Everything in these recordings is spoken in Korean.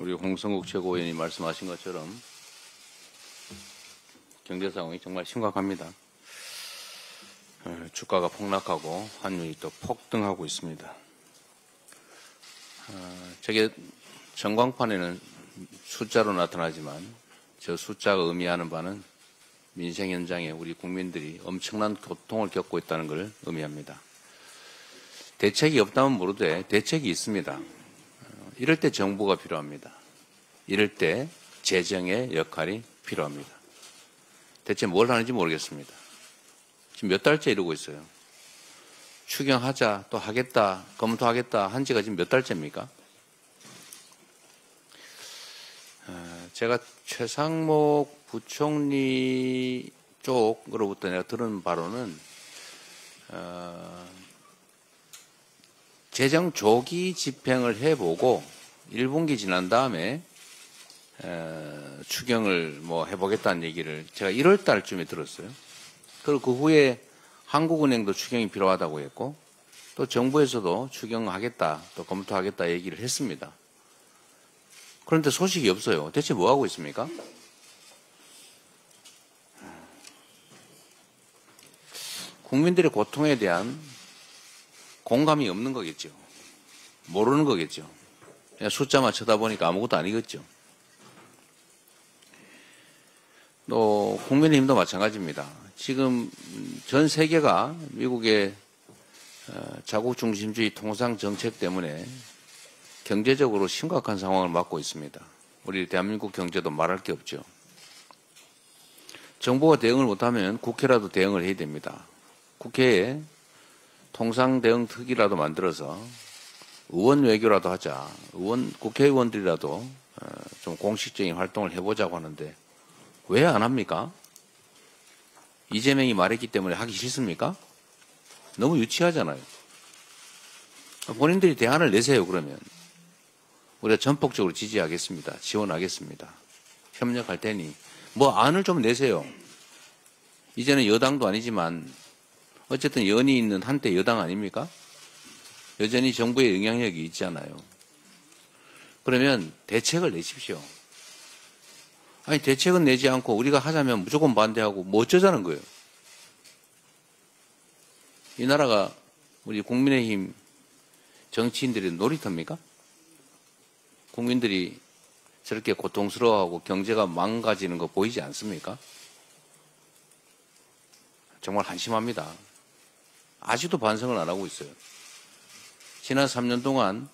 우리 홍성국 최고위원이 말씀하신 것처럼 경제 상황이 정말 심각합니다. 주가가 폭락하고 환율이 또 폭등하고 있습니다. 저게 전광판에는 숫자로 나타나지만 저 숫자가 의미하는 바는 민생 현장에 우리 국민들이 엄청난 고통을 겪고 있다는 것을 의미합니다. 대책이 없다면 모르되 대책이 있습니다. 이럴 때 정부가 필요합니다. 이럴 때 재정의 역할이 필요합니다. 대체 뭘 하는지 모르겠습니다. 지금 몇 달째 이러고 있어요. 추경하자, 또 하겠다, 검토하겠다 한 지가 지금 몇 달째입니까? 제가 최상목 부총리 쪽으로부터 내가 들은 바로는 재정 조기 집행을 해보고 1분기 지난 다음에 추경을 뭐 해보겠다는 얘기를 제가 1월 달쯤에 들었어요. 그리고 그 후에 한국은행도 추경이 필요하다고 했고 또 정부에서도 추경하겠다 또 검토하겠다 얘기를 했습니다. 그런데 소식이 없어요. 대체 뭐 하고 있습니까? 국민들의 고통에 대한 공감이 없는 거겠죠. 모르는 거겠죠. 그냥 숫자만 쳐다보니까 아무것도 아니겠죠. 또 국민의힘도 마찬가지입니다. 지금 전 세계가 미국의 자국 중심주의 통상 정책 때문에 경제적으로 심각한 상황을 맞고 있습니다. 우리 대한민국 경제도 말할 게 없죠. 정부가 대응을 못하면 국회라도 대응을 해야 됩니다. 국회에 통상 대응 특위라도 만들어서 의원 외교라도 하자. 국회의원들이라도 좀 공식적인 활동을 해보자고 하는데 왜 안 합니까? 이재명이 말했기 때문에 하기 싫습니까? 너무 유치하잖아요. 본인들이 대안을 내세요, 그러면. 우리가 전폭적으로 지지하겠습니다. 지원하겠습니다. 협력할 테니. 뭐 안을 좀 내세요. 이제는 여당도 아니지만 어쨌든 연이 있는 한때 여당 아닙니까? 여전히 정부의 영향력이 있잖아요. 그러면 대책을 내십시오. 아니 대책은 내지 않고 우리가 하자면 무조건 반대하고 뭐 어쩌자는 거예요. 이 나라가 우리 국민의힘 정치인들의 놀이터입니까? 국민들이 저렇게 고통스러워하고 경제가 망가지는 거 보이지 않습니까? 정말 한심합니다. 아직도 반성을 안 하고 있어요. 지난 3년 동안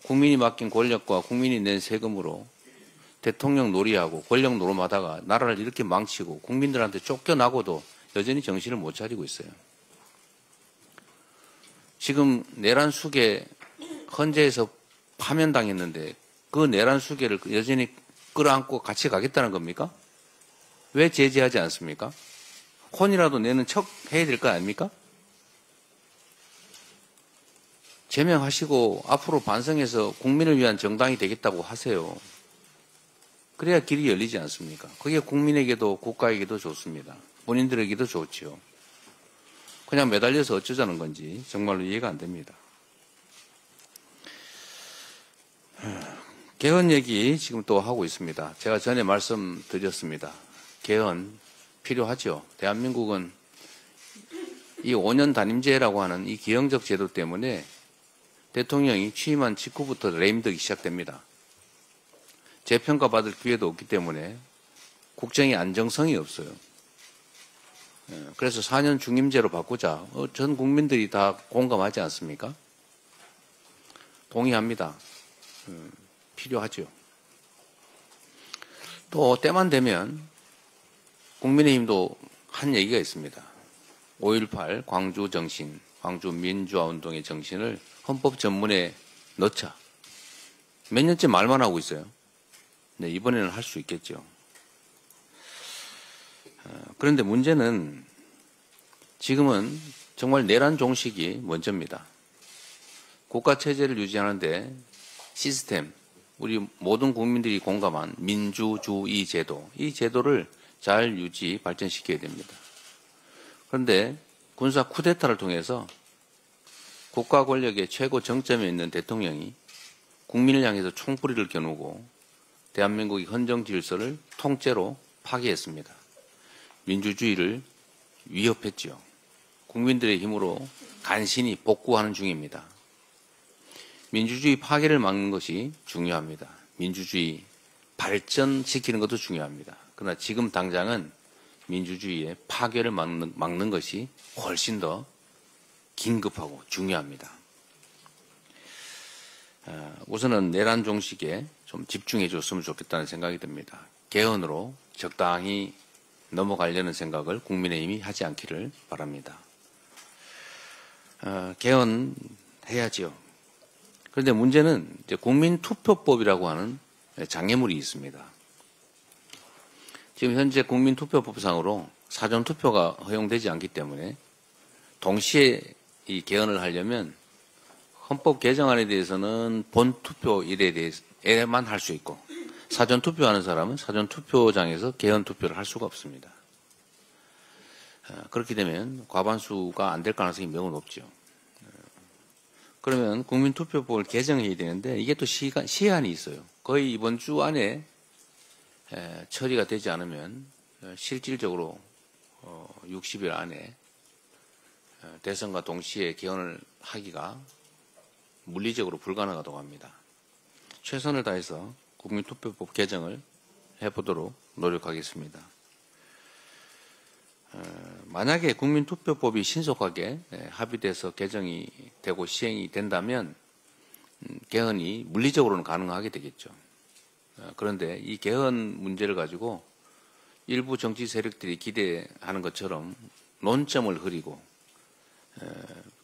국민이 맡긴 권력과 국민이 낸 세금으로 대통령 놀이하고 권력 노름하다가 나라를 이렇게 망치고 국민들한테 쫓겨나고도 여전히 정신을 못 차리고 있어요. 지금 내란 수계 헌재에서 파면당했는데 그 내란 수계를 여전히 끌어안고 같이 가겠다는 겁니까? 왜 제재하지 않습니까? 혼이라도 내는 척 해야 될 거 아닙니까? 제명하시고 앞으로 반성해서 국민을 위한 정당이 되겠다고 하세요. 그래야 길이 열리지 않습니까? 그게 국민에게도 국가에게도 좋습니다. 본인들에게도 좋지요. 그냥 매달려서 어쩌자는 건지 정말로 이해가 안 됩니다. 개헌 얘기 지금 또 하고 있습니다. 제가 전에 말씀드렸습니다. 개헌 필요하죠. 대한민국은 이 5년 단임제라고 하는 이 기형적 제도 때문에 대통령이 취임한 직후부터 레임덕이 시작됩니다. 재평가받을 기회도 없기 때문에 국정의 안정성이 없어요. 그래서 4년 중임제로 바꾸자. 전 국민들이 다 공감하지 않습니까? 동의합니다. 필요하죠. 또 때만 되면 국민의힘도 한 얘기가 있습니다. 5.18 광주 정신, 광주 민주화 운동의 정신을 헌법 전문에 넣자. 몇 년째 말만 하고 있어요. 네, 이번에는 할 수 있겠죠. 그런데 문제는 지금은 정말 내란 종식이 먼저입니다. 국가체제를 유지하는데 시스템, 우리 모든 국민들이 공감한 민주주의 제도, 이 제도를 잘 유지, 발전시켜야 됩니다. 그런데 군사 쿠데타를 통해서 국가 권력의 최고 정점에 있는 대통령이 국민을 향해서 총뿌리를 겨누고 대한민국의 헌정 질서를 통째로 파괴했습니다. 민주주의를 위협했지요. 국민들의 힘으로 간신히 복구하는 중입니다. 민주주의 파괴를 막는 것이 중요합니다. 민주주의 발전시키는 것도 중요합니다. 그러나 지금 당장은 민주주의의 파괴를 막는 것이 훨씬 더 긴급하고 중요합니다. 우선은 내란 종식에 좀 집중해 줬으면 좋겠다는 생각이 듭니다. 개헌으로 적당히 넘어가려는 생각을 국민의힘이 하지 않기를 바랍니다. 개헌해야지요. 그런데 문제는 이제 국민투표법이라고 하는 장애물이 있습니다. 지금 현재 국민투표법상으로 사전투표가 허용되지 않기 때문에 동시에 이 개헌을 하려면 헌법 개정안에 대해서는 본투표일에만 할 수 있고 사전투표하는 사람은 사전투표장에서 개헌투표를 할 수가 없습니다. 그렇게 되면 과반수가 안 될 가능성이 매우 높죠. 그러면 국민투표법을 개정해야 되는데 이게 또 시한이 있어요. 거의 이번 주 안에 처리가 되지 않으면 실질적으로 60일 안에 대선과 동시에 개헌을 하기가 물리적으로 불가능하다고 합니다. 최선을 다해서 국민투표법 개정을 해보도록 노력하겠습니다. 만약에 국민투표법이 신속하게 합의돼서 개정이 되고 시행이 된다면 개헌이 물리적으로는 가능하게 되겠죠. 그런데 이 개헌 문제를 가지고 일부 정치 세력들이 기대하는 것처럼 논점을 흐리고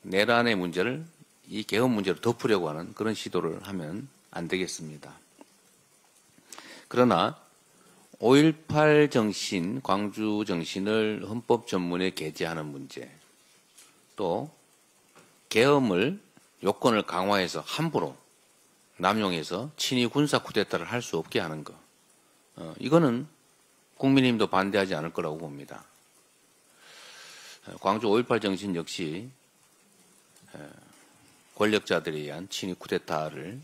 내란의 문제를 이 개헌 문제로 덮으려고 하는 그런 시도를 하면 안 되겠습니다. 그러나 5.18 정신, 광주 정신을 헌법 전문에 게재하는 문제, 또 계엄을 요건을 강화해서 함부로 남용해서 친위 군사 쿠데타를 할 수 없게 하는 것, 이거는 국민의힘도 반대하지 않을 거라고 봅니다. 광주 5.18 정신 역시 권력자들에 의한 친위 쿠데타를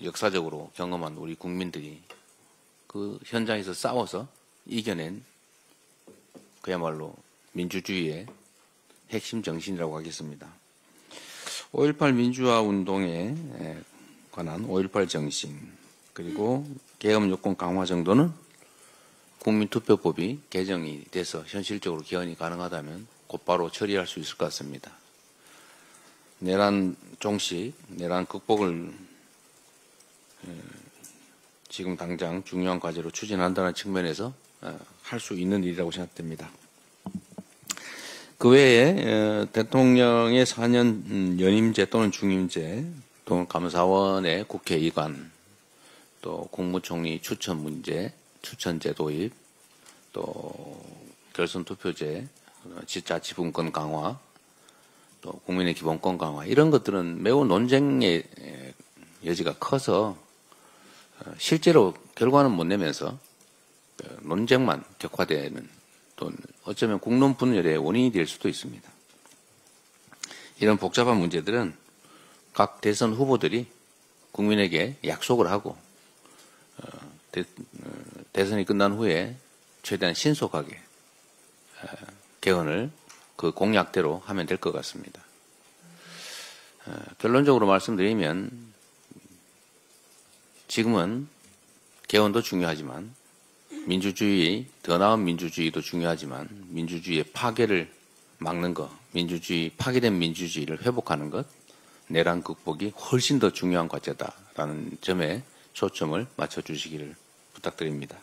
역사적으로 경험한 우리 국민들이 그 현장에서 싸워서 이겨낸 그야말로 민주주의의 핵심 정신이라고 하겠습니다. 5.18 민주화 운동에 관한 5.18 정신, 그리고 계엄 요건 강화 정도는 국민투표법이 개정이 돼서 현실적으로 개헌이 가능하다면 곧바로 처리할 수 있을 것 같습니다. 내란 종식, 내란 극복을 지금 당장 중요한 과제로 추진한다는 측면에서 할 수 있는 일이라고 생각됩니다. 그 외에 대통령의 4년 연임제 또는 중임제, 또는 감사원의 국회의관, 또 국무총리 추천 문제, 추천제 도입, 또 결선투표제, 지자치분권 강화, 또 국민의 기본권 강화, 이런 것들은 매우 논쟁의 여지가 커서 실제로 결과는 못 내면서 논쟁만 격화되는, 또 어쩌면 국론 분열의 원인이 될 수도 있습니다. 이런 복잡한 문제들은 각 대선 후보들이 국민에게 약속을 하고 대선이 끝난 후에 최대한 신속하게 개헌을 그 공약대로 하면 될 것 같습니다. 결론적으로 말씀드리면 지금은 개헌도 중요하지만 민주주의, 더 나은 민주주의도 중요하지만 민주주의의 파괴를 막는 것, 파괴된 민주주의를 회복하는 것, 내란 극복이 훨씬 더 중요한 과제다라는 점에 초점을 맞춰주시기를 부탁드립니다.